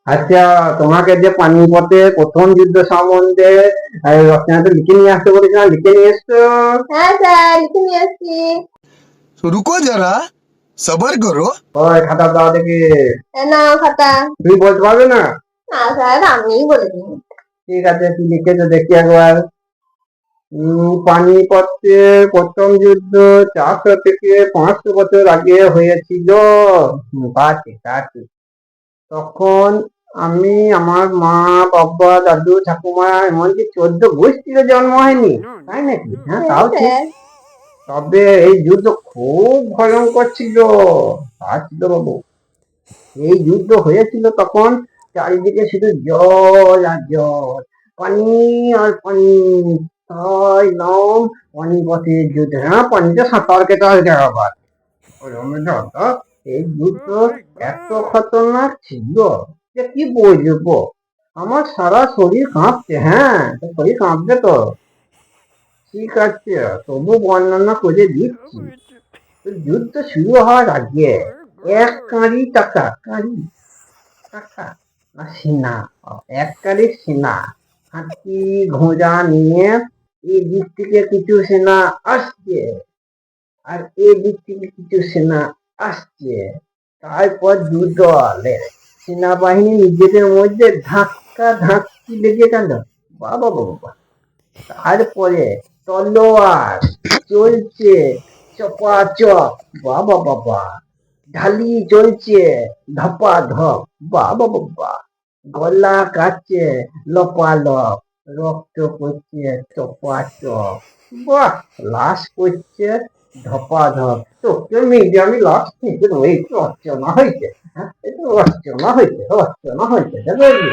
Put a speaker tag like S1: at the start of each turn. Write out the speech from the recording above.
S1: আচ্ছা, তোমাকে যে পানিপথে প্রথম যুদ্ধ সম্বন্ধে রচনাটা লিখে নিয়ে আসতে বলেছিলাম, লিখে নিয়ে এসছো?
S2: হ্যাঁ স্যার, লিখে নিয়ে আসছি।
S3: रुको जरा सबर करो।
S1: ওই খাতা দাও দেখি।
S2: নাও খাতা।
S1: তুমি বলতে পারবে না?
S2: না স্যার, আমিই বলে দিন।
S1: ঠিক আছে, কি লিখেছো দেখি একবার। পানিপথের প্রথম যুদ্ধ 400 থেকে 500 বছর আগে হয়েছিল। তা ঠিক, তা ঠিক। তখন আমি, আমার মা, বাবা, দাদু, ঠাকুমা, এমনকি 14 গোষ্ঠীরও জন্ম হয়নি, তাই নাকি? হ্যাঁ, তাও ঠিক।
S2: স্যার।
S1: তবে এই যুদ্ধ খুব ভয়ঙ্কর ছিল। তা ছিল বাবু। এই যুদ্ধ হয়েছিল তখন চারিদিকে শুধু জল আর জল, পানি আর পানি। তাই নাম পানিপথের যুদ্ধ। হ্যাঁ, পানিতে সাঁতার কেটে আসবে আবার। দাদা, এই যুদ্ধ এত খতরনাক ছিল যে কি বলবো। আমার সারা শরীর কাঁপছে। হ্যাঁ, তো শরীর কাঁপবে তো। ঠিক আছে, তবু বর্ণনা করে দিচ্ছি। তো যুদ্ধ শুরু হওয়ার আগে এক কাঁড়ি টাকা, কাঁড়ি টাকা না সেনা, এক কাঁড়ি সেনা হাতি ঘোড়া নিয়ে এই দিক থেকে কিছু সেনা আসছে, আর এই দিক থেকে কিছু সেনা আসছে। তারপর দু দলে সেনাবাহিনী নিজেদের মধ্যে ধাক্কা ধাক্কি লেগে গেল। বাবা বাবা। তারপরে তলোয়ার চলছে চপাচপ। বাবা বাবা। ঢালি চলছে ধপাধপ। বাবা বাবা। গলা কাটছে লপালপ। রক্ত পড়ছে চপাচপ। বাহ, লাশ পড়ছে ধপাধপ। তোকে মেয়ে আমি লাশ থেকে একটু রচনা হয়েছে। হ্যাঁ, একটু রচনা হয়েছে, রচনা হয়েছে, বুঝলি?